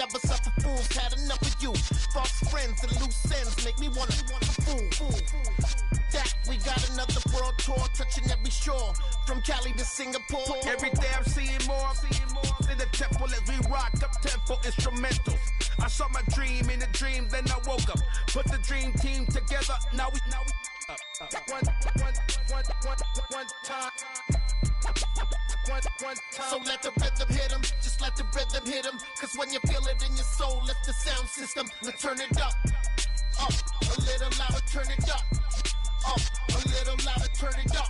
never suffer fools. Had enough of you. False friends and loose ends make me wanna fool. That we got another world tour touching every shore from Cali to Singapore. Every day I'm seeing more in the temple as we rock up tempo instrumentals. I saw my dream in a dream, then I woke up. Put the dream team together. Now we one time. So let the rhythm hit 'em, just let the rhythm hit 'em. Cause when you feel it in your soul, lift the sound system and turn it up. Up, a little louder, turn it up. Up, a little louder, turn it up.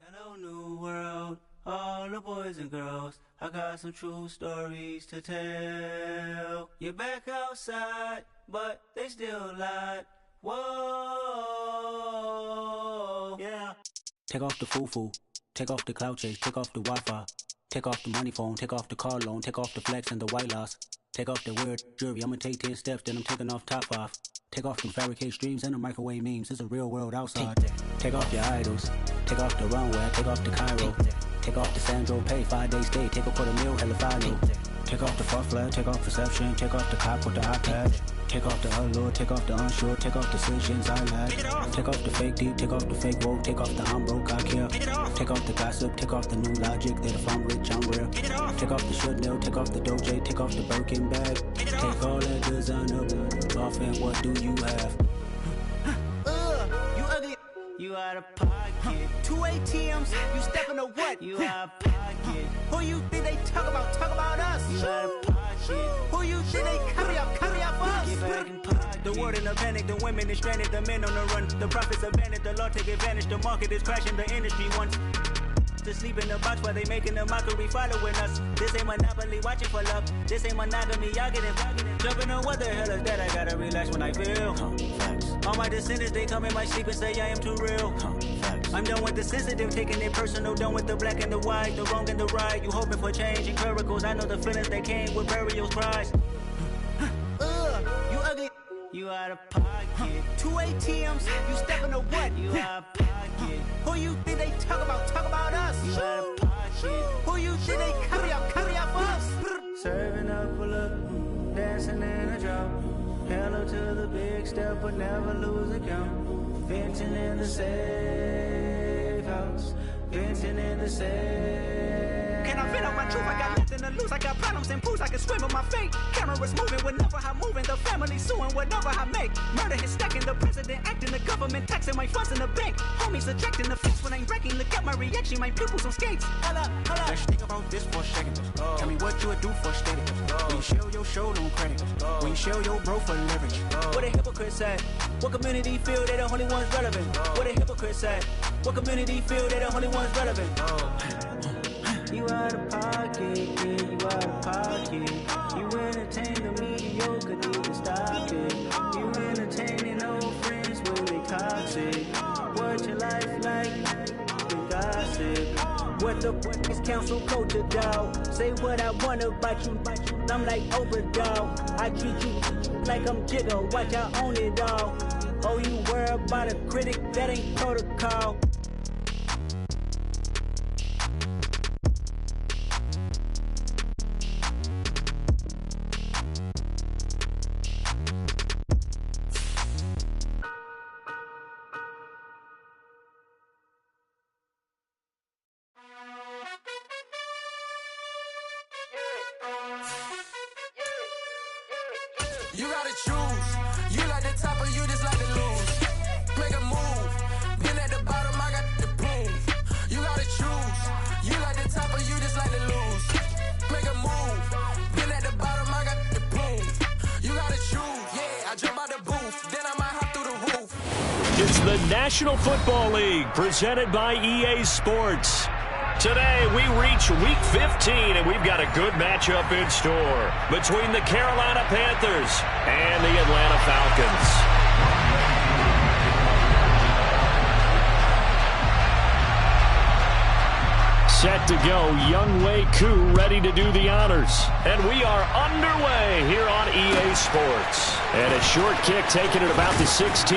Hello, new world, all the boys and girls. I got some true stories to tell. You're back outside, but they still lied. Whoa, yeah. Take off the foo-foo, take off the cloud chase, take off the Wi-Fi, take off the money phone, take off the car loan, take off the flex and the white loss. Take off the weird jewelry, I'ma take 10 steps, then I'm taking off top 5. Take off them fabricate streams and the microwave memes, it's a real world outside. Take off your idols, take off the runway, take off the Cairo. Take off the Sandro pay, 5 days stay, take a quarter meal, hella follow. Take off the fuck flag, take off perception, take off the cop with the iPad. Take off the allure, take off the unsure, take off decisions I lack. Take off the fake deep, take off the fake woke, take off the I'm broke, I care. Take off the gossip, take off the new logic, that if I'm rich, I'm real. Take off the Chanel, take off the Doja, take off the Birkin bag. Take all that designer off and what do you have? You ugly. You out of pocket. 2 ATMs, you stepping to what? You out of pocket. Who you think they talk about? Talk about us. You out of pocket. Who you think they carry up us? Get back in pocket. The world in a panic, the women is stranded, the men on the run. The profits abandoned, the law take advantage. The market is crashing, the industry wants to sleep in the box while they making a mockery following us. This ain't Monopoly, watching for love. This ain't monogamy, y'all get it. Jumping on what the hell is that? I gotta relax when I feel. All my descendants, they come in my sleep and say I am too real. I'm done with the sensitive, taking it personal. Done with the black and the white, the wrong and the right. You hoping for change and miracles. I know the feelings that came with burial cries. You ugly. You out of pocket. 2 ATMs, you stepping to what? You out of pocket. Who you think they talk about? Talk about us. You out of pocket. Who you think they carry up us? Serving up a look, dancing in a drop. Hello to the big step, but never lose a count. Venting in the safe house. Venting in the safe. Can I vent out my truth? I got nothing to lose. I got problems and pools. I can swim with my fate. Cameras moving whenever I'm moving. The family suing whatever I make. Murder is stacking. The president acting. The government taxing my funds in the bank. Homies ejecting the fence when I'm wrecking. Look at my reaction. My pupils on skates. Hold up. Let's think about this for a second. Tell me what you would do for status. When you show your show no credit. When you show your bro for leverage. What a hypocrite said. What community feel they the only ones relevant? What a hypocrite said. What community feel they the only ones relevant? You out of pocket, yeah, you out of pocket. You entertain the mediocre, need to stop it. You entertaining old friends when they toxic. What your life like? The gossip. What the fuck is council culture, dog? Say what I want about you. I'm like overdog. I treat you like I'm Jigga. Watch I own it all. Oh, you worry about a critic? That ain't protocol. You gotta choose. You like the top or you just like to lose. Make a move. Been at the bottom, I got the proof. You gotta choose. You like the top or you just like to lose. Make a move. Been at the bottom, I got the proof. You gotta choose. Yeah, I jump out the booth. Then I might hop through the roof. It's the National Football League presented by EA Sports. Today, we reach Week 15, and we've got a good matchup in store between the Carolina Panthers and the Atlanta Falcons. Set to go, Younghoe Koo ready to do the honors. And we are underway. EA Sports. And a short kick taken at about the 16.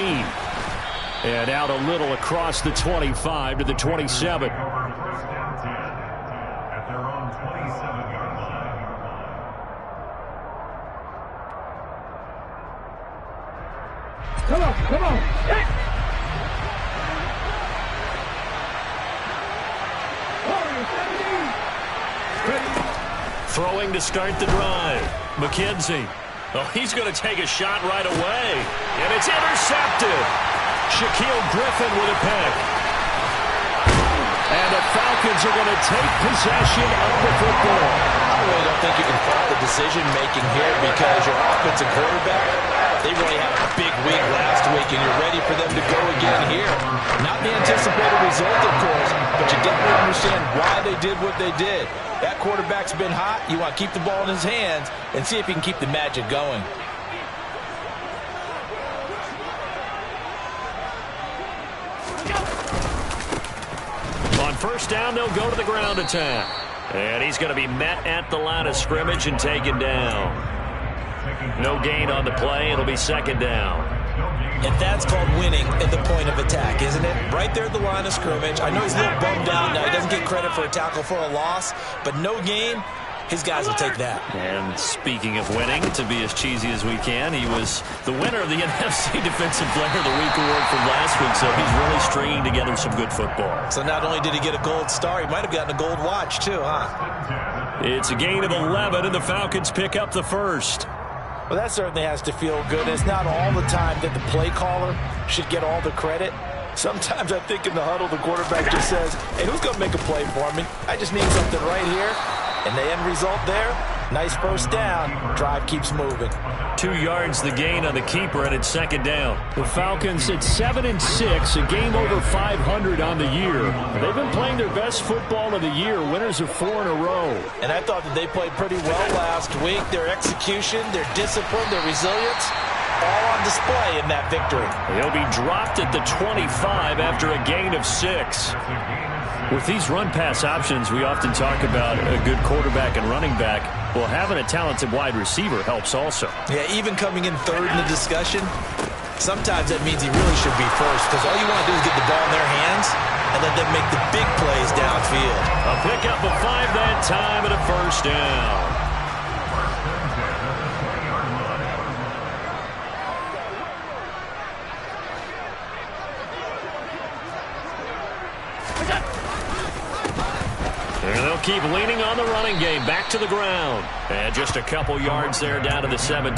And out a little across the 25 to the 27. Come on. Throwing to start the drive. McKenzie. Oh, he's going to take a shot right away. And it's intercepted. Shaquille Griffin with a pick. And the Falcons are going to take possession of the football. I really don't think you can fault the decision-making here because your offensive quarterback, they really had a big week last week, and you're ready for them to go again here. Not the anticipated result, of course, but you definitely understand why they did what they did. That quarterback's been hot. You want to keep the ball in his hands and see if he can keep the magic going. On first down, they'll go to the ground attack. And he's going to be met at the line of scrimmage and taken down. No gain on the play. It'll be second down. And that's called winning at the point of attack, isn't it? Right there at the line of scrimmage. I know he's a little bummed out now. He doesn't get credit for a tackle for a loss, but no gain, his guys will take that. And speaking of winning, to be as cheesy as we can, he was the winner of the NFC Defensive Player of the Week award from last week, so he's really stringing together some good football. So not only did he get a gold star, he might have gotten a gold watch too, huh? It's a gain of 11, and the Falcons pick up the first. Well, that certainly has to feel good. It's not all the time that the play caller should get all the credit. Sometimes I think in the huddle, the quarterback just says, hey, who's going to make a play for me? I just need something right here. And the end result there, nice first down. Drive keeps moving. 2 yards the gain on the keeper, and it's second down. The Falcons at 7-6, a game over 500 on the year. They've been playing their best football of the year, winners of 4 in a row. And I thought that they played pretty well last week. Their execution, their discipline, their resilience, all on display in that victory. He'll be dropped at the 25 after a gain of 6. With these run-pass options, we often talk about a good quarterback and running back. Well, having a talented wide receiver helps also. Yeah, even coming in third in the discussion, sometimes that means he really should be first because all you want to do is get the ball in their hands and let them make the big plays downfield. A pickup of 5 that time and a first down. And they'll keep leaning on the running game. Back to the ground. And just a couple yards there down to the 17.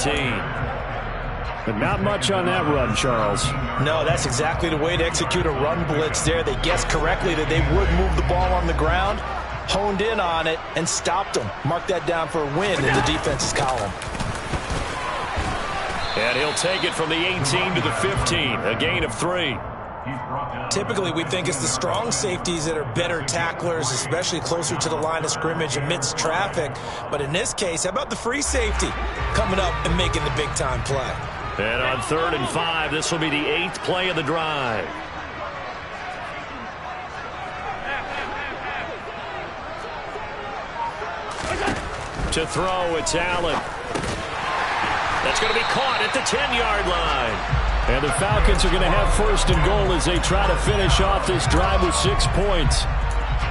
But not much on that run, Charles. No, that's exactly the way to execute a run blitz there. They guessed correctly that they would move the ball on the ground, honed in on it, and stopped them. Mark that down for a win in the defense's column. And he'll take it from the 18 to the 15. A gain of 3. Typically, we think it's the strong safeties that are better tacklers, especially closer to the line of scrimmage amidst traffic. But in this case, how about the free safety coming up and making the big-time play? And on 3rd and 5, this will be the 8th play of the drive. To throw, it's Allen. That's going to be caught at the 10-yard line. And the Falcons are going to have 1st and goal as they try to finish off this drive with 6 points.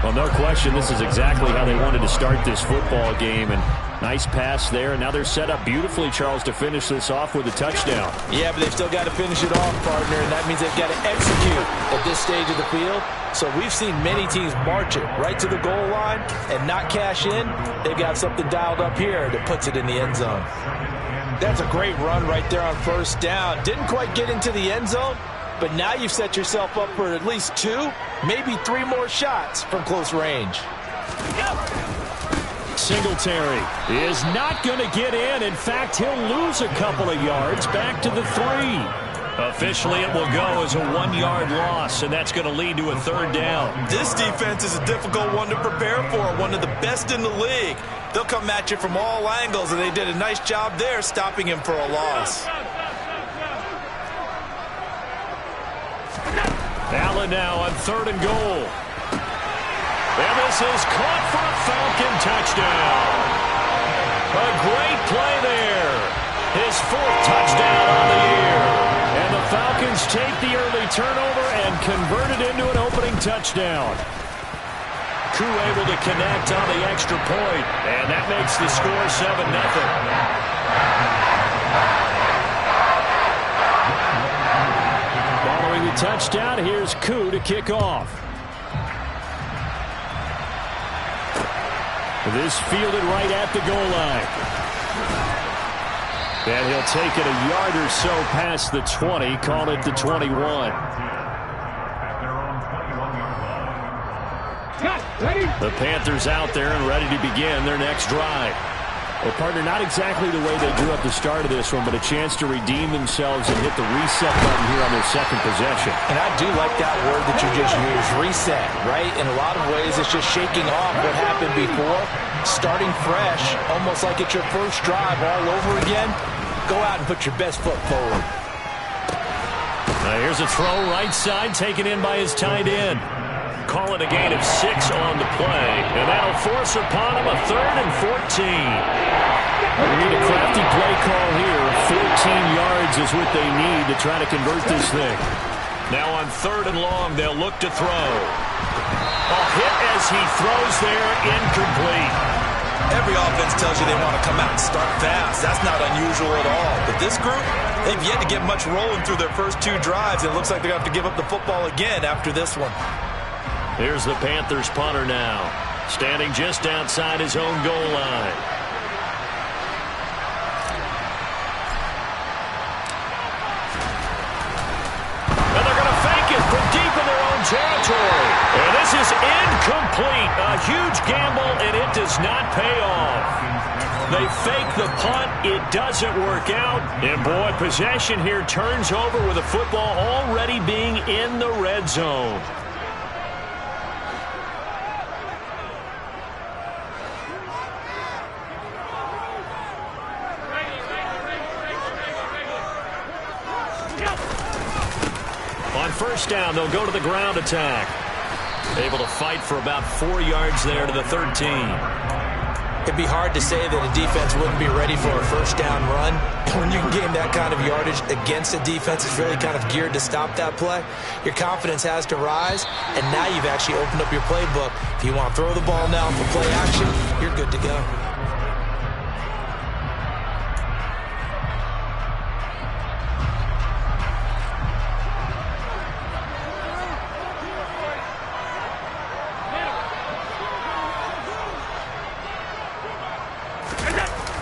Well, no question, this is exactly how they wanted to start this football game. And nice pass there. And now they're set up beautifully, Charles, to finish this off with a touchdown. Yeah, but they've still got to finish it off, partner. And that means they've got to execute at this stage of the field. So we've seen many teams march it right to the goal line and not cash in. They've got something dialed up here that puts it in the end zone. That's a great run right there on 1st down. Didn't quite get into the end zone, but now you've set yourself up for at least 2, maybe 3 more shots from close range. Singletary is not going to get in. In fact, he'll lose a couple of yards back to the 3. Officially, it will go as a 1-yard loss, and that's going to lead to a 3rd down. This defense is a difficult one to prepare for, one of the best in the league. They'll come at you from all angles, and they did a nice job there stopping him for a loss. Allen now on 3rd and goal. And this is caught for a Falcon touchdown. A great play there. His fourth touchdown on the year. And the Falcons take the early turnover and convert it into an opening touchdown. Koo able to connect on the extra point, and that makes the score 7-0. Following the touchdown, here's Koo to kick off. This fielded right at the goal line. And he'll take it a yard or so past the 20, call it the 21. The Panthers out there and ready to begin their next drive. Well, partner, not exactly the way they drew up the start of this one, but a chance to redeem themselves and hit the reset button here on their second possession. And I do like that word that you just used, reset, right? In a lot of ways, it's just shaking off what happened before, starting fresh, almost like it's your first drive all over again. Go out and put your best foot forward. Here's a throw right side, taken in by his tight end. Call it a gain of 6 on the play, and that'll force upon him a 3rd and 14. We need a crafty play call here. 14 yards is what they need to try to convert this thing. Now on 3rd and long, they'll look to throw. A hit as he throws there, incomplete. Every offense tells you they want to come out and start fast. That's not unusual at all. But this group, they've yet to get much rolling through their first 2 drives. It looks like they're going to have to give up the football again after this one. Here's the Panthers punter now, standing just outside his own goal line. And they're going to fake it from deep in their own territory. And this is incomplete. A huge gamble, and it does not pay off. They fake the punt. It doesn't work out. And, boy, possession here turns over with the football already being in the red zone. On first down, they'll go to the ground attack. Able to fight for about 4 yards there to the 13. It'd be hard to say that a defense wouldn't be ready for a first down run. When you can gain that kind of yardage against a defense that's really kind of geared to stop that play, your confidence has to rise, and now you've actually opened up your playbook. If you want to throw the ball now for play action, you're good to go.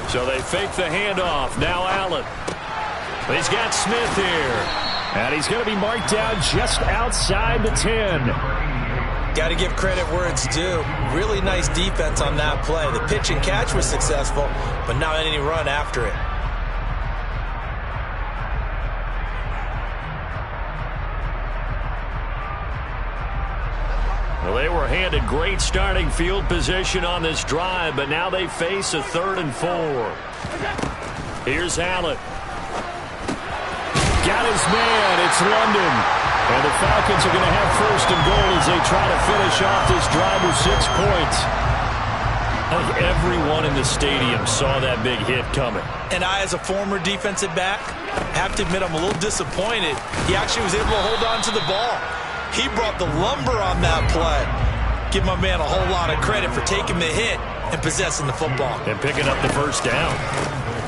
So they fake the handoff. Now Allen. He's got Smith here. And he's going to be marked down just outside the 10. Got to give credit where it's due. Really nice defense on that play. The pitch and catch was successful, but not any run after it. Well, they were handed great starting field position on this drive, but now they face a 3rd and 4. Here's Allen. Got his man. It's London. And the Falcons are going to have 1st and goal as they try to finish off this drive with 6 points. I think everyone in the stadium saw that big hit coming. And I, as a former defensive back, have to admit I'm a little disappointed. He actually was able to hold on to the ball. He brought the lumber on that play. Give my man a whole lot of credit for taking the hit and possessing the football. And picking up the first down.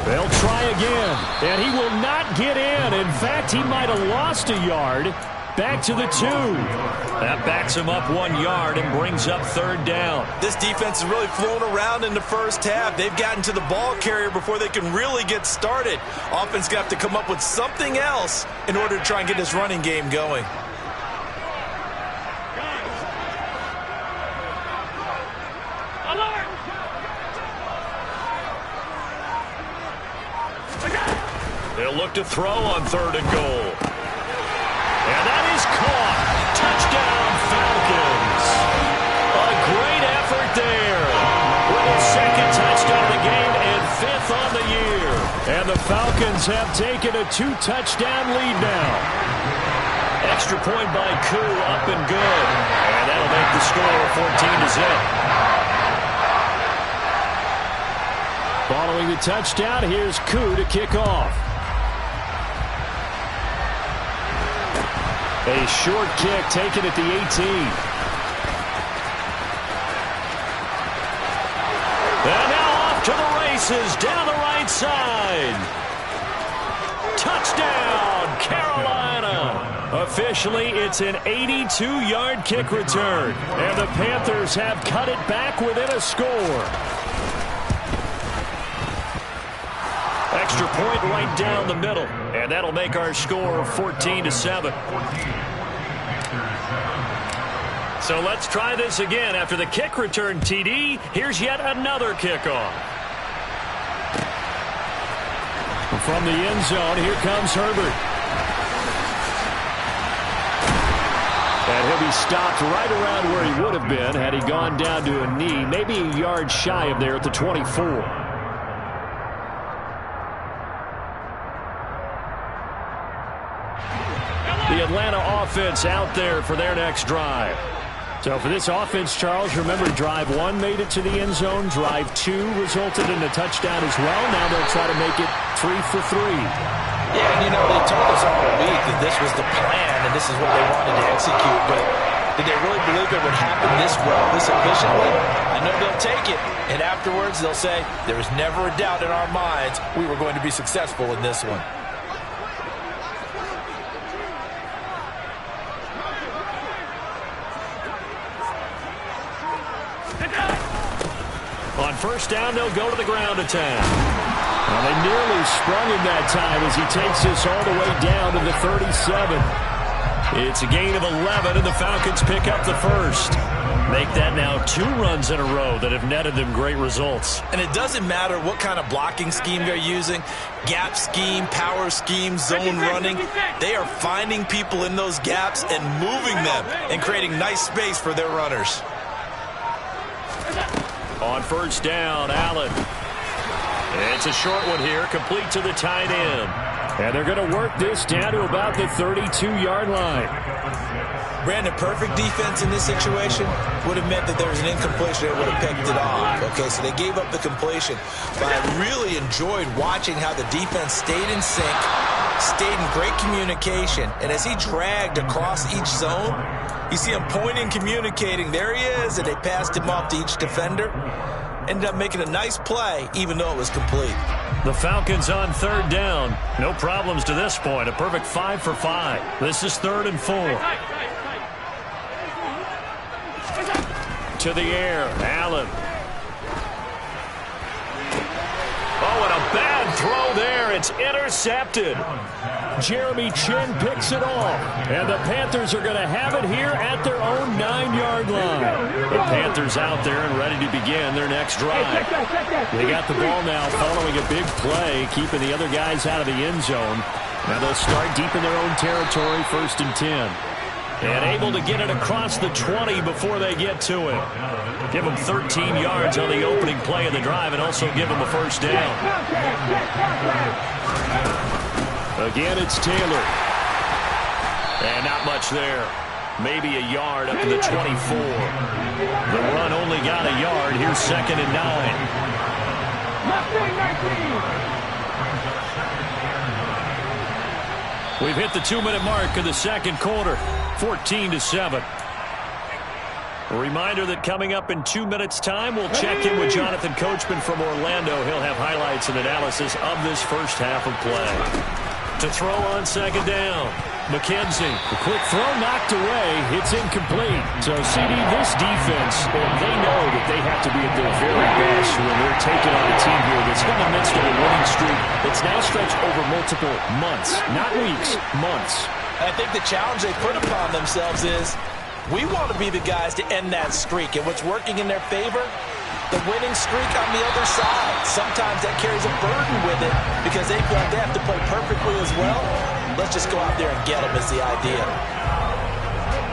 They'll try again. And he will not get in. In fact, he might have lost a yard. Back to the 2. That backs him up 1 yard and brings up 3rd down. This defense has really flown around in the first half. They've gotten to the ball carrier before they can really get started. Offense going to have to come up with something else in order to try and get this running game going. They'll look to throw on 3rd and goal. And that is caught. Touchdown, Falcons. A great effort there. With his 2nd touchdown of the game and 5th on the year. And the Falcons have taken a 2-touchdown lead now. Extra point by Koo, up and good. And that'll make the score 14-0. Following the touchdown, here's Koo to kick off. A short kick taken at the 18. And now off to the races down the right side. Touchdown, Carolina. Officially, it's an 82-yard kick return. And the Panthers have cut it back within a score. Extra point right down the middle. And that'll make our score 14-7. So let's try this again. After the kick return, TD, here's yet another kickoff. From the end zone, here comes Herbert. And he'll be stopped right around where he would have been had he gone down to a knee, maybe a yard shy of there at the 24. The Atlanta offense out there for their next drive. So for this offense, Charles, remember Drive 1 made it to the end zone. Drive 2 resulted in a touchdown as well. Now they'll try to make it 3 for 3. Yeah, and they told us all week that this was the plan and this is what they wanted to execute. But did they really believe it would happen this well, this efficiently? I know they'll take it, and afterwards they'll say, there was never a doubt in our minds we were going to be successful in this one. On first down, they'll go to the ground attack. Well, they nearly sprung him that time as he takes this all the way down to the 37. It's a gain of 11, and the Falcons pick up the first. Make that now 2 runs in a row that have netted them great results. And it doesn't matter what kind of blocking scheme they're using, gap scheme, power scheme, zone running. They are finding people in those gaps and moving them and creating nice space for their runners. On first down, Allen. It's a short one here, complete to the tight end. And they're going to work this down to about the 32-yard line. Brandon, perfect defense in this situation would have meant that there was an incompletion that would have picked it off. Okay, so they gave up the completion. But I really enjoyed watching how the defense stayed in sync, stayed in great communication. And as he dragged across each zone, you see him pointing, communicating. There he is, and they passed him off to each defender. Ended up making a nice play, even though it was complete. The Falcons on third down. No problems to this point. A perfect 5 for 5. This is 3rd and 4. To the air, Allen. Oh, and a bad throw there. It's intercepted. Jeremy Chin picks it off. And the Panthers are going to have it here at their own 9-yard line. The Panthers out there and ready to begin their next drive. They got the ball now following a big play, keeping the other guys out of the end zone. Now they'll start deep in their own territory, 1st and 10. And able to get it across the 20 before they get to it. Give them 13 yards on the opening play of the drive and also give them a first down. Again, it's Taylor. And not much there. Maybe a yard up to the 24. The run only got a yard. Here's 2nd and 9. We've hit the 2-minute mark of the second quarter. 14-7. A reminder that coming up in 2 minutes' time, we'll check in with Jonathan Coachman from Orlando. He'll have highlights and analysis of this first half of play. To throw on 2nd down, McKenzie. The quick throw knocked away. It's incomplete. So, CD, this defense, they know that they have to be at their very best when they're taking on a team here that's been amidst of a winning streak that's now stretched over multiple months. Not weeks, months. I think the challenge they put upon themselves is we want to be the guys to end that streak. And what's working in their favor? The winning streak on the other side. Sometimes that carries a burden with it because they feel like they have to play perfectly as well. Let's just go out there and get them is the idea.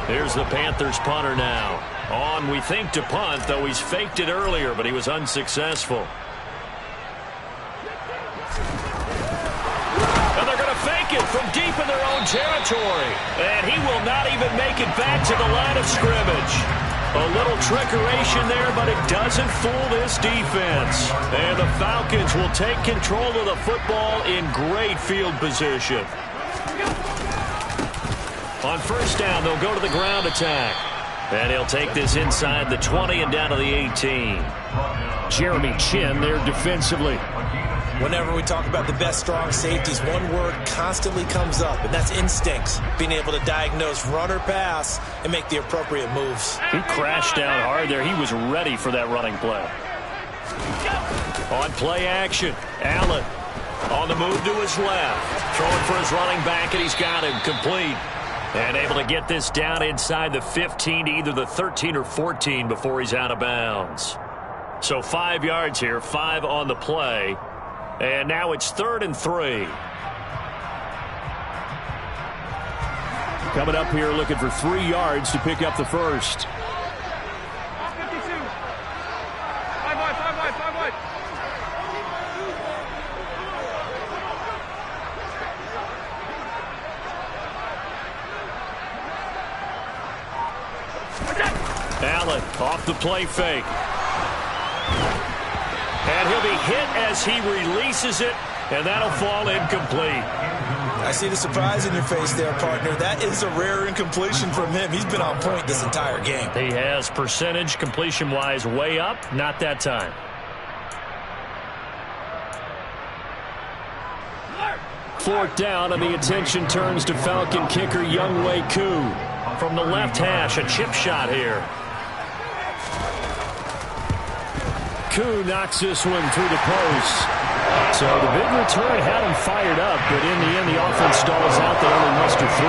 Here's the Panthers punter now. On, we think, to punt, though he's faked it earlier, but he was unsuccessful. Fake it from deep in their own territory. And he will not even make it back to the line of scrimmage. A little trickeration there, but it doesn't fool this defense. And the Falcons will take control of the football in great field position. On first down, they'll go to the ground attack. And he'll take this inside the 20 and down to the 18. Jeremy Chin there defensively. Whenever we talk about the best strong safeties, one word constantly comes up, and that's instincts. Being able to diagnose run or pass and make the appropriate moves. He crashed down hard there. He was ready for that running play. On play action, Allen on the move to his left. Throwing for his running back, and he's got him complete. And able to get this down inside the 15 to either the 13 or 14 before he's out of bounds. So 5 yards here, 5 on the play. And now it's 3rd and 3. Coming up here looking for 3 yards to pick up the first. 5 wide. Allen off the play fake. And he'll be hit as he releases it, and that'll fall incomplete. I see the surprise in your face there, partner. That is a rare incompletion from him. He's been on point this entire game. He has percentage completion-wise way up, not that time. Fourth down, and the attention turns to Falcon kicker Younghoe Koo. From the left hash, a chip shot here. Koo knocks this one through the post. So the big return had him fired up, but in the end, the offense stalls out. They only muster 3.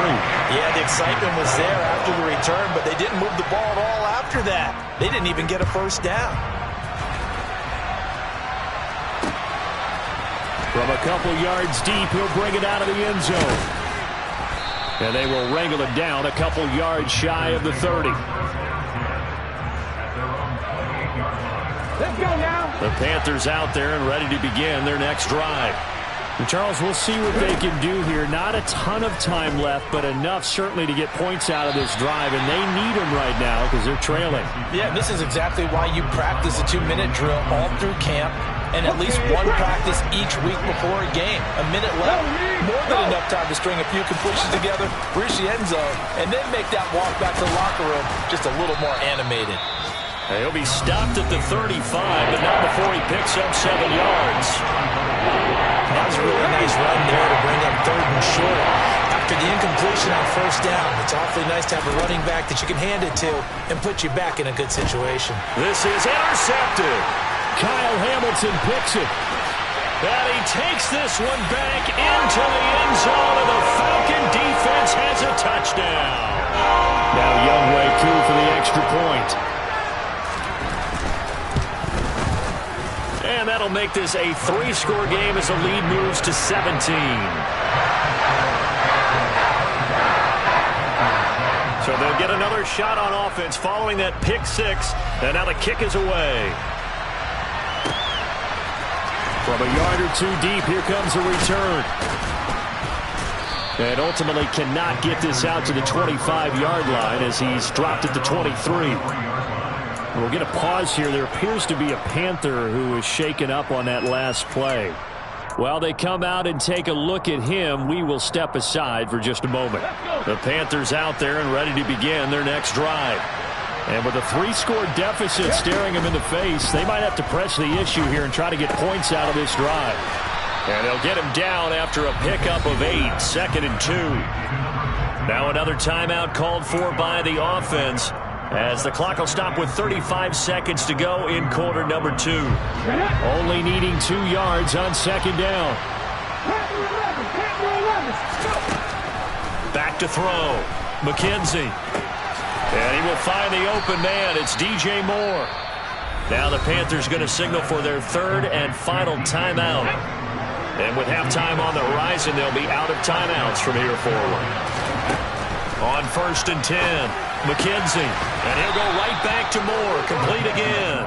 Yeah, the excitement was there after the return, but they didn't move the ball at all after that. They didn't even get a first down. From a couple yards deep, he'll bring it out of the end zone. And they will wrangle it down a couple yards shy of the 30. Let's go now. The Panthers out there and ready to begin their next drive. And Charles, we'll see what they can do here. Not a ton of time left, but enough certainly to get points out of this drive, and they need them right now because they're trailing. Yeah, this is exactly why you practice a 2-minute drill all through camp and at least one practice each week before a game. A minute left, more than enough time to string a few completions together, reach the end zone, and then make that walk back to the locker room just a little more animated. He'll be stopped at the 35, but not before he picks up 7 yards. That was a really nice run there to bring up 3rd and short. After the incompletion on first down, it's awfully nice to have a running back that you can hand it to and put you back in a good situation. This is intercepted. Kyle Hamilton picks it. And he takes this one back into the end zone, and the Falcon defense has a touchdown. Now Younghoe Koo for the extra point. And that'll make this a 3-score game as the lead moves to 17. So they'll get another shot on offense following that pick 6, and now the kick is away. From a yard or 2 deep, here comes a return. And ultimately cannot get this out to the 25-yard line as he's dropped at the 23. We'll get a pause here. There appears to be a Panther who is shaken up on that last play. While they come out and take a look at him, we will step aside for just a moment. The Panthers out there and ready to begin their next drive. And with a 3-score deficit staring them in the face, they might have to press the issue here and try to get points out of this drive. And they'll get him down after a pickup of 8, 2nd and 2. Now another timeout called for by the offense, as the clock will stop with 35 seconds to go in quarter number 2. Only needing 2 yards on 2nd down. Back to throw. McKenzie. And he will find the open man. It's DJ Moore. Now the Panthers going to signal for their 3rd and final timeout. And with halftime on the horizon, they'll be out of timeouts from here forward. On 1st and 10, McKenzie. And he'll go right back to Moore. Complete again.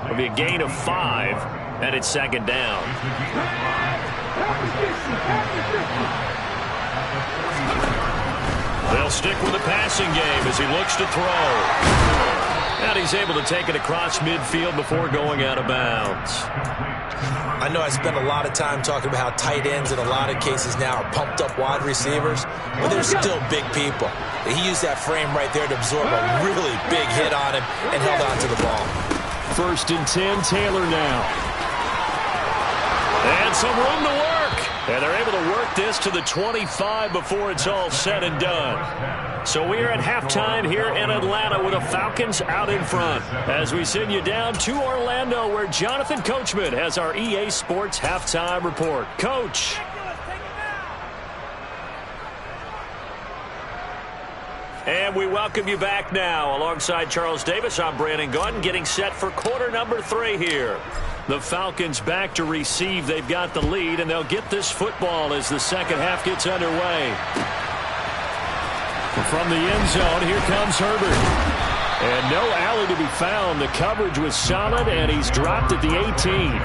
It'll be a gain of 5, and it's 2nd down. They'll They'll stick with the passing game as he looks to throw. And he's able to take it across midfield before going out of bounds. I know I spend a lot of time talking about how tight ends in a lot of cases now are pumped up wide receivers, but they're still big people. He used that frame right there to absorb a really big hit on him and held on to the ball. 1st and 10, Taylor now. And some room to work. And they're able to work this to the 25 before it's all said and done. So we are at halftime here in Atlanta with the Falcons out in front. As we send you down to Orlando where Jonathan Coachman has our EA Sports halftime report. Coach. And we welcome you back now. Alongside Charles Davis, I'm Brandon Gunn, getting set for quarter number 3 here. The Falcons back to receive. They've got the lead, and they'll get this football as the second half gets underway. From the end zone, here comes Herbert. And no alley to be found. The coverage was solid, and he's dropped at the 18.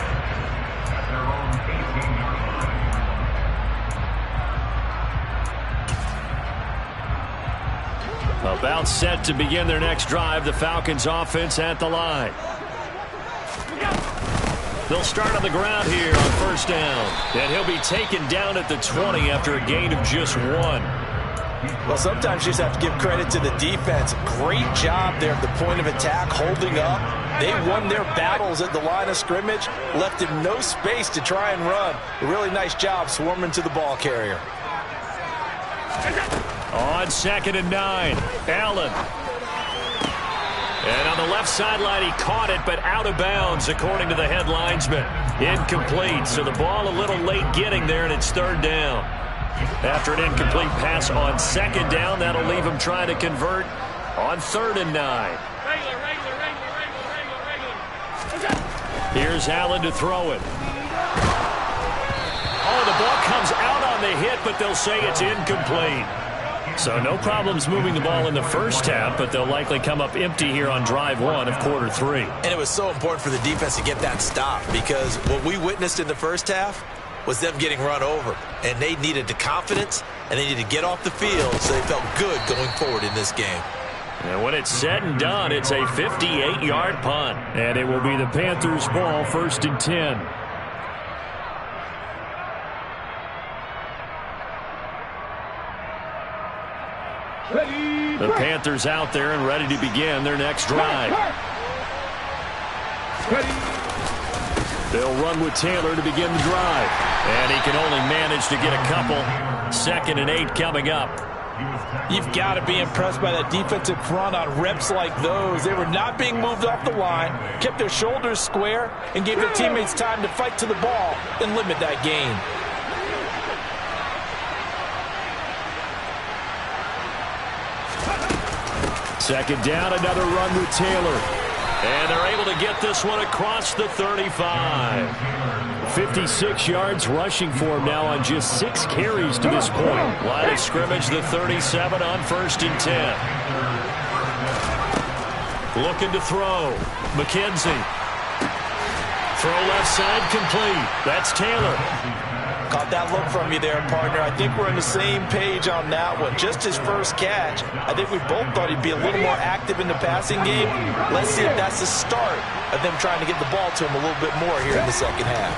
About set to begin their next drive. The Falcons offense at the line. They'll start on the ground here on 1st down. And he'll be taken down at the 20 after a gain of just 1. Well, sometimes you just have to give credit to the defense. Great job there at the point of attack, holding up. They won their battles at the line of scrimmage, left him no space to try and run. A really nice job swarming to the ball carrier. On 2nd and 9, Allen. And on the left sideline, he caught it, but out of bounds, according to the head linesman. Incomplete, so the ball a little late getting there, and it's 3rd down. After an incomplete pass on 2nd down, that'll leave him trying to convert on 3rd and 9. Here's Allen to throw it. Oh, the ball comes out on the hit, but they'll say it's incomplete. So no problems moving the ball in the first half, but they'll likely come up empty here on drive 1 of quarter 3. And it was so important for the defense to get that stop, because what we witnessed in the first half was them getting run over. And they needed the confidence, and they needed to get off the field so they felt good going forward in this game. And when it's said and done, it's a 58-yard punt. And it will be the Panthers' ball, 1st and 10. The Panthers out there and ready to begin their next drive. They'll run with Taylor to begin the drive. And he can only manage to get a couple. 2nd and 8 coming up. You've got to be impressed by that defensive front on reps like those. They were not being moved off the line, kept their shoulders square, and gave their teammates time to fight to the ball and limit that gain. Second down, another run with Taylor. And they're able to get this one across the 35. 56 yards rushing for him now on just 6 carries to this point. Line of scrimmage, the 37 on 1st and 10. Looking to throw. McKenzie. Throw left side complete. That's Taylor. Caught that look from you there, partner. I think we're on the same page on that one. Just his first catch. I think we both thought he'd be a little more active in the passing game. Let's see if that's the start of them trying to get the ball to him a little bit more here in the second half.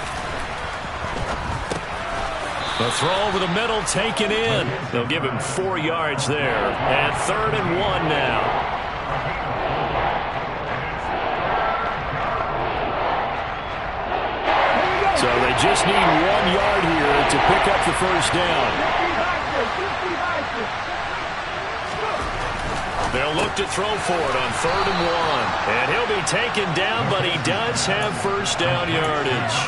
The throw over the middle taken in. They'll give him 4 yards there. And 3rd and 1 now. So they just need 1 yard here to pick up the first down. They'll look to throw for it on 3rd and 1. And he'll be taken down, but he does have first down yardage.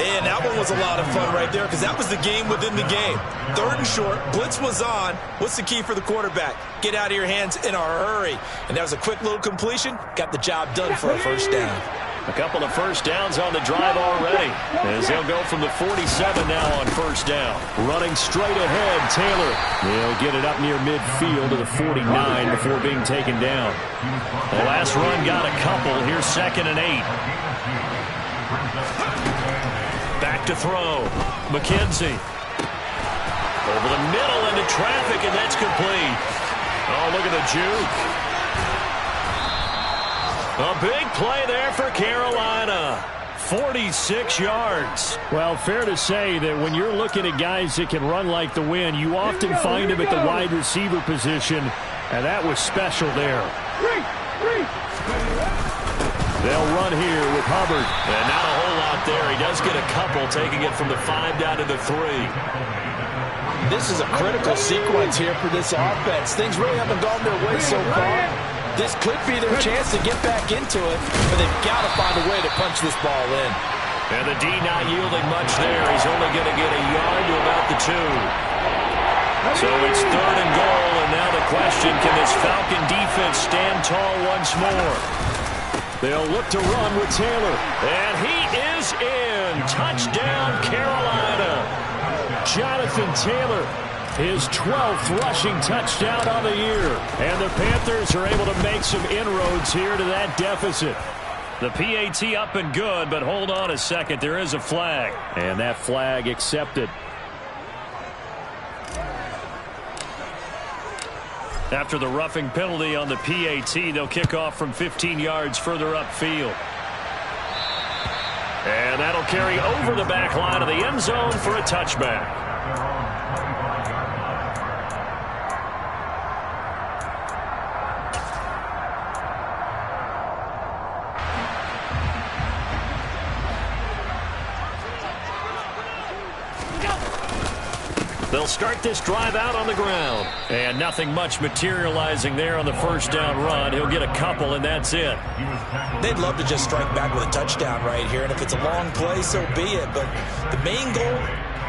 And that one was a lot of fun right there because that was the game within the game. 3rd and short, blitz was on. What's the key for the quarterback? Get out of your hands in a hurry. And that was a quick little completion. Got the job done for a first down. A couple of first downs on the drive already, as they'll go from the 47 now on first down. Running straight ahead, Taylor. They'll get it up near midfield to the 49 before being taken down. The last run got a couple. Here's 2nd and 8. Back to throw. McKenzie. Over the middle into traffic, and that's complete. Oh, look at the juke. A big play there for Carolina. 46 yards. Well, fair to say that when you're looking at guys that can run like the wind, you often find them at the wide receiver position, and that was special there. They'll run here with Hubbard. And not a whole lot there. He does get a couple, taking it from the 5 down to the 3. This is a critical sequence here for this offense. Things really haven't gone their way so far. This could be their chance to get back into it, but they've got to find a way to punch this ball in. And the D not yielding much there. He's only going to get a yard to about the 2. So it's 3rd and goal, and now the question, can this Falcon defense stand tall once more? They'll look to run with Taylor. And he is in. Touchdown, Carolina. Jonathan Taylor, his 12th rushing touchdown on the year. And the Panthers are able to make some inroads here to that deficit. The PAT up and good, but hold on a second. There is a flag. And that flag accepted. After the roughing penalty on the PAT, they'll kick off from 15 yards further upfield. And that'll carry over the back line of the end zone for a touchback. They'll start this drive out on the ground. And nothing much materializing there on the first down run. He'll get a couple, and that's it. They'd love to just strike back with a touchdown right here, and if it's a long play, so be it. But the main goal,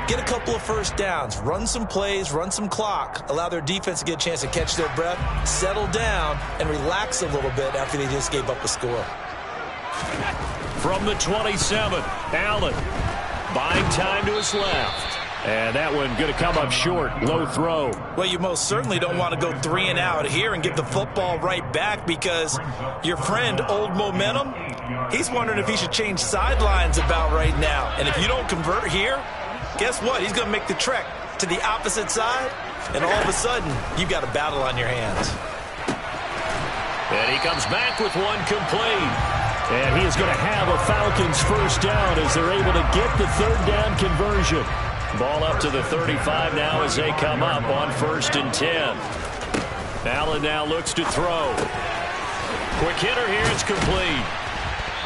get a couple of first downs, run some plays, run some clock, allow their defense to get a chance to catch their breath, settle down, and relax a little bit after they just gave up a score. From the 27, Allen buying time to his left. And that one going to come up short. Low throw. Well, you most certainly don't want to go 3 and out here and give the football right back, because your friend, Old Momentum, he's wondering if he should change sidelines about right now. And if you don't convert here, guess what? He's going to make the trek to the opposite side, and all of a sudden, you've got a battle on your hands. And he comes back with one complete. And he is going to have a Falcons first down as they're able to get the 3rd down conversion. Ball up to the 35 now as they come up on 1st and 10. Allen now looks to throw. Quick hitter here, it's complete.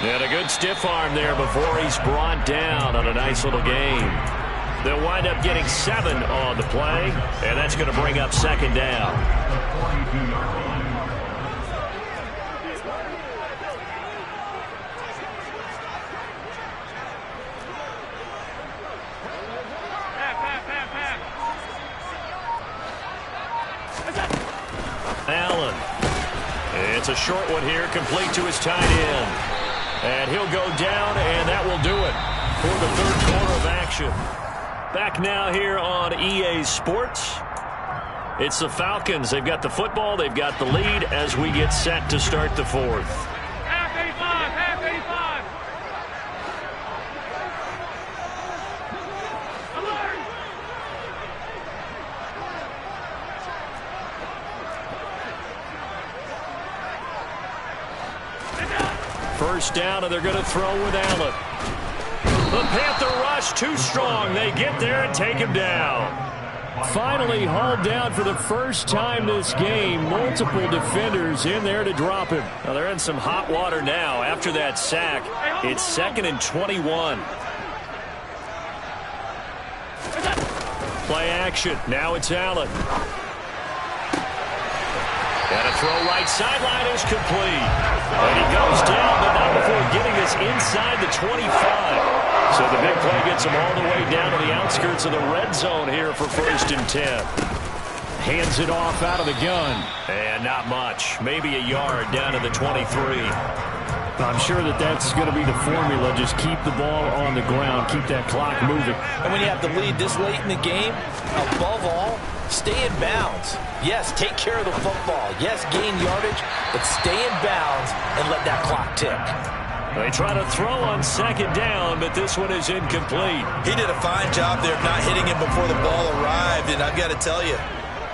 And a good stiff arm there before he's brought down on a nice little game. They'll wind up getting 7 on the play, and that's going to bring up 2nd down. Allen. It's a short one here, complete to his tight end. And he'll go down, and that will do it for the 3rd quarter of action. Back now here on EA Sports. It's the Falcons. They've got the football. They've got the lead as we get set to start the 4th. First down, and they're going to throw with Allen. The Panther rush too strong. They get there and take him down. Finally hauled down for the first time this game. Multiple defenders in there to drop him. Well, they're in some hot water now. After that sack, it's 2nd and 21. Play action. Now it's Allen. And a throw right sideline is complete. And he goes down, but not before getting us inside the 25. So the big play gets him all the way down to the outskirts of the red zone here for 1st and 10. Hands it off out of the gun. And not much. Maybe a yard down to the 23. I'm sure that's going to be the formula. Just keep the ball on the ground. Keep that clock moving. And when you have the lead this late in the game, above all, stay in bounds. Yes, take care of the football. Yes, gain yardage, but stay in bounds and let that clock tick. They try to throw on second down, but this one is incomplete. He did a fine job there of not hitting him before the ball arrived, and I've got to tell you,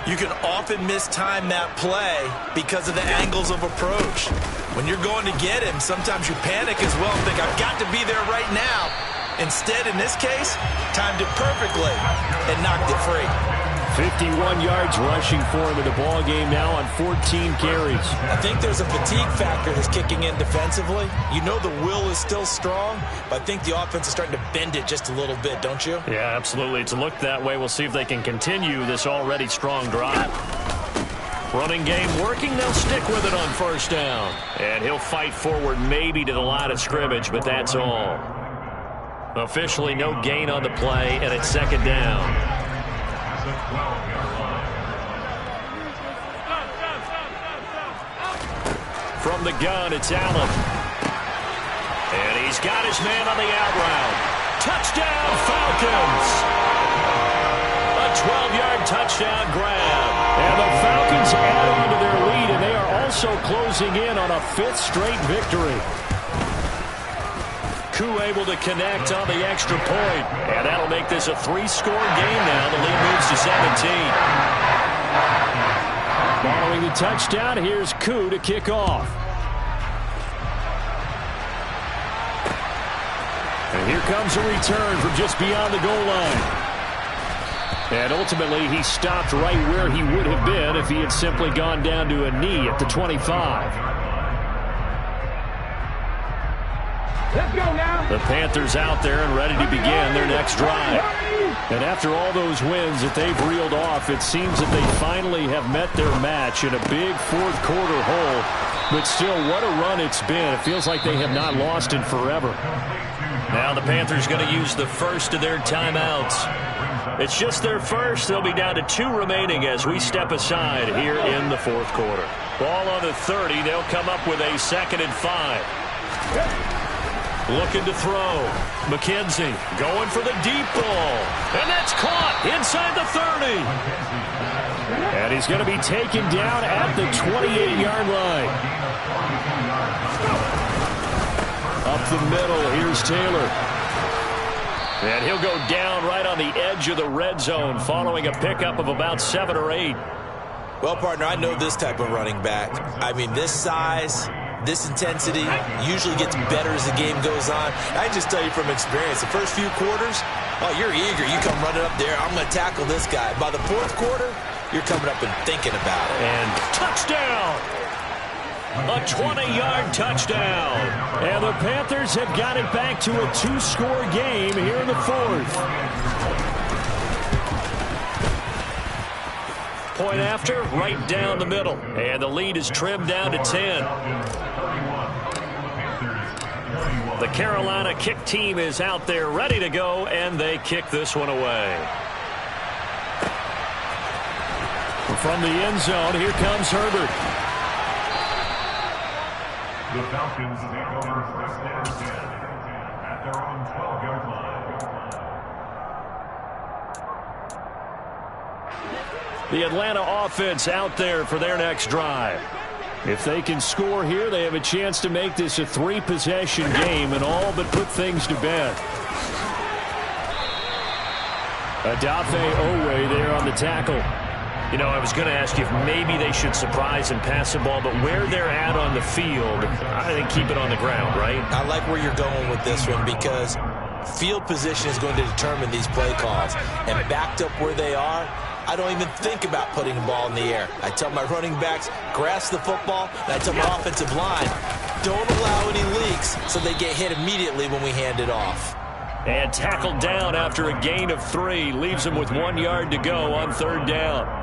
you can often mistime that play because of the angles of approach. When you're going to get him, sometimes you panic as well and think, I've got to be there right now. Instead, in this case, timed it perfectly and knocked it free. 51 yards rushing for him in the ball game now on 14 carries. I think there's a fatigue factor that's kicking in defensively. You know the will is still strong, but I think the offense is starting to bend it just a little bit, don't you? Yeah, absolutely. It's looked that way. We'll see if they can continue this already strong drive. Running game working. They'll stick with it on first down. And he'll fight forward maybe to the line of scrimmage, but that's all. Officially no gain on the play, and it's second down. From the gun, it's Allen. And he's got his man on the out route. Touchdown, Falcons! A 12-yard touchdown grab. And the Falcons add on to their lead, and they are also closing in on a 5th straight victory. Koo able to connect on the extra point. And that'll make this a 3-score game now. The lead moves to 17. Following the touchdown, here's Koo to kick off. And here comes a return from just beyond the goal line. And ultimately, he stopped right where he would have been if he had simply gone down to a knee at the 25. Let's go now. The Panthers out there and ready to begin their next drive. And after all those wins that they've reeled off, it seems that they finally have met their match in a big fourth-quarter hole. But still, what a run it's been. It feels like they have not lost in forever. Now the Panthers going to use the first of their timeouts. It's just their first. They'll be down to 2 remaining as we step aside here in the fourth quarter. Ball on the 30. They'll come up with a 2nd and 5. Looking to throw. McKenzie going for the deep ball. And that's caught inside the 30. And he's going to be taken down at the 28-yard line. Up the middle, here's Taylor. And he'll go down right on the edge of the red zone following a pickup of about 7 or 8. Well, partner, I know this type of running back. I mean, this size, this intensity usually gets better as the game goes on. I just tell you from experience, the first few quarters, oh, you're eager. You come running up there. I'm going to tackle this guy. By the fourth quarter, you're coming up and thinking about it. And touchdown! A 20-yard touchdown. And the Panthers have got it back to a 2-score game here in the fourth. Point after, right down the middle. And the lead is trimmed down to 10. The Carolina kick team is out there ready to go, and they kick this one away. From the end zone, here comes Herbert. The Falcons take over first and 10 at their own 12-yard line. The Atlanta offense out there for their next drive. If they can score here, they have a chance to make this a 3-possession game and all but put things to bed. Adafe Owe there on the tackle. You know, I was going to ask you if maybe they should surprise and pass the ball, but where they're at on the field, I think keep it on the ground, right? I like where you're going with this one because field position is going to determine these play calls. And backed up where they are, I don't even think about putting the ball in the air. I tell my running backs, grasp the football, and I tell my offensive line, don't allow any leaks so they get hit immediately when we hand it off. And tackled down after a gain of 3, leaves them with 1 yard to go on 3rd down.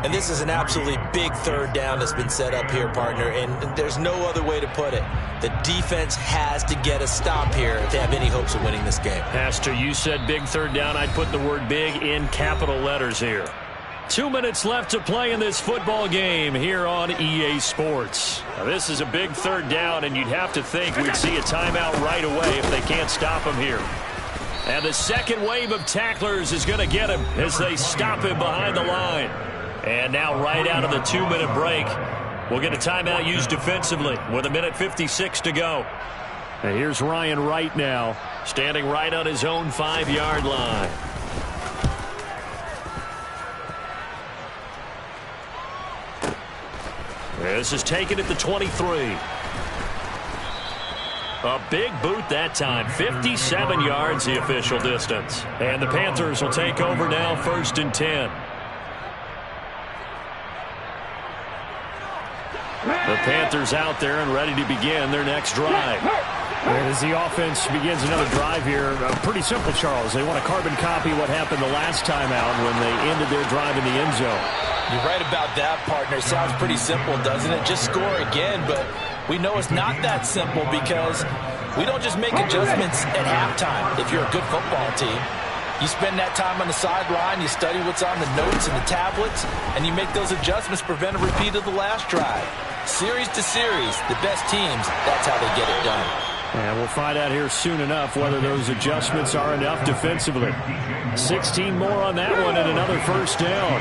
And this is an absolutely big 3rd down that's been set up here, partner, and there's no other way to put it. The defense has to get a stop here if they have any hopes of winning this game. Pastor, you said big 3rd down. I'd put the word big in capital letters here. 2 minutes left to play in this football game here on EA Sports. Now, this is a big 3rd down, and you'd have to think we'd see a timeout right away if they can't stop him here. And the second wave of tacklers is going to get him as they stop him behind the line. And now right out of the 2-minute break, we'll get a timeout used defensively with 1:56 to go. And here's Ryan Wright now, standing right on his own 5-yard line. This is taken at the 23. A big boot that time. 57 yards the official distance. And the Panthers will take over now, 1st and 10. The Panthers out there and ready to begin their next drive. And as the offense begins another drive here, pretty simple, Charles. They want to carbon copy what happened the last time out when they ended their drive in the end zone. You're right about that, partner. Sounds pretty simple, doesn't it? Just score again, but we know it's not that simple because we don't just make adjustments at halftime if you're a good football team. You spend that time on the sideline, you study what's on the notes and the tablets, and you make those adjustments to prevent a repeat of the last drive. Series to series, the best teams, that's how they get it done. And we'll find out here soon enough whether those adjustments are enough defensively. 16 more on that one and another 1st down.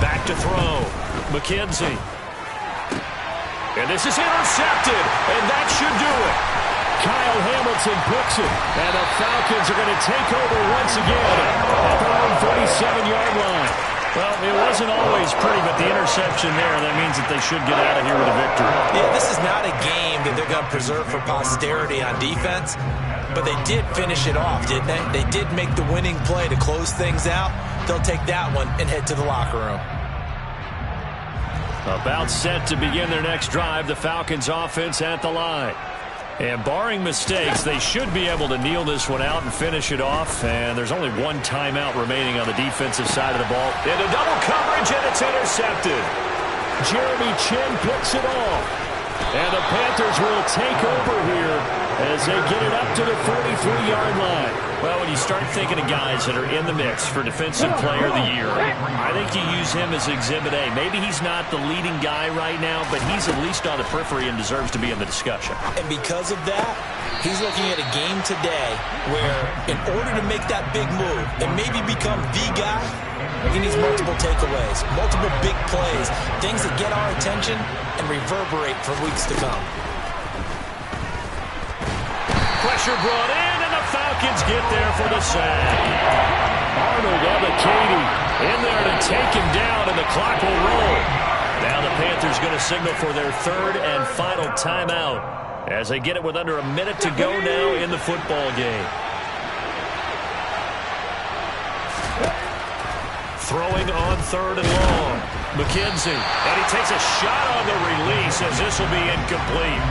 Back to throw. McKenzie. And this is intercepted, and that should do it. Kyle Hamilton picks it, and the Falcons are going to take over once again at their own 47-yard line. Well, it wasn't always pretty, but the interception there, that means that they should get out of here with a victory. Yeah, this is not a game that they're going to preserve for posterity on defense, but they did finish it off, didn't they? They did make the winning play to close things out. They'll take that one and head to the locker room. About set to begin their next drive, the Falcons offense at the line. And barring mistakes, they should be able to kneel this one out and finish it off. And there's only one timeout remaining on the defensive side of the ball. Into double coverage, and it's intercepted. Jeremy Chin picks it off. And the Panthers will take over here as they get it up to the 43-yard line. Well, when you start thinking of guys that are in the mix for Defensive Player of the Year, I think you use him as Exhibit A. Maybe he's not the leading guy right now, but he's at least on the periphery and deserves to be in the discussion. And because of that, he's looking at a game today where in order to make that big move and maybe become the guy, he needs multiple takeaways, multiple big plays, things that get our attention and reverberate for weeks to come. Pressure brought in, and the Falcons get there for the sack. Arnold Ebiketie in there to take him down, and the clock will roll. Now the Panthers going to signal for their 3rd and final timeout as they get it with under a minute to go now in the football game. Throwing on 3rd and long. McKenzie, and he takes a shot on the release as this will be incomplete.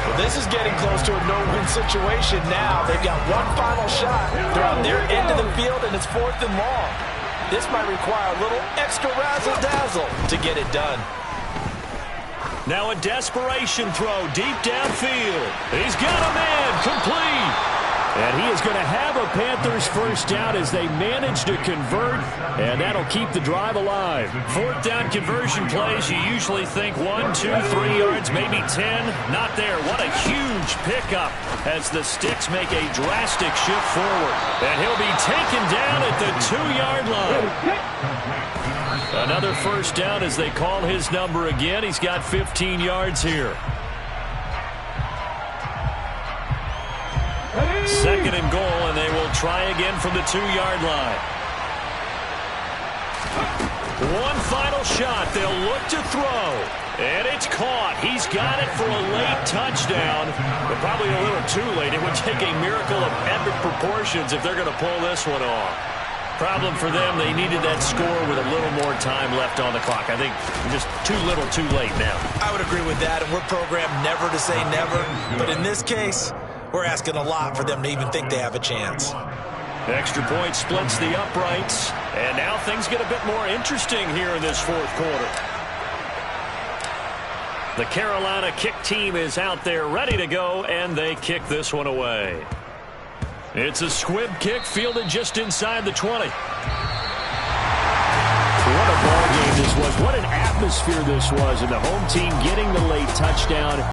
Well, this is getting close to a no-win situation now. They've got one final shot. They're on their end of the field, and it's 4th and long. This might require a little extra razzle-dazzle to get it done. Now a desperation throw deep downfield. He's got a man complete. And he is going to have a Panthers 1st down as they manage to convert, and that'll keep the drive alive. 4th down conversion plays, you usually think 1, 2, 3 yards, maybe 10. Not there. What a huge pickup as the Sticks make a drastic shift forward. And he'll be taken down at the 2-yard line. Another 1st down as they call his number again. He's got 15 yards here. 2nd and goal, and they will try again from the 2-yard line. One final shot. They'll look to throw. And it's caught. He's got it for a late touchdown, but probably a little too late. It would take a miracle of epic proportions if they're going to pull this one off. Problem for them, they needed that score with a little more time left on the clock. I think just too little too late now. I would agree with that, and we're programmed never to say never. But in this case, we're asking a lot for them to even think they have a chance. Extra point splits the uprights, and now things get a bit more interesting here in this 4th quarter. The Carolina kick team is out there ready to go, and they kick this one away. It's a squib kick fielded just inside the 20. What a ball game this was. What an atmosphere this was, and the home team getting the late touchdown.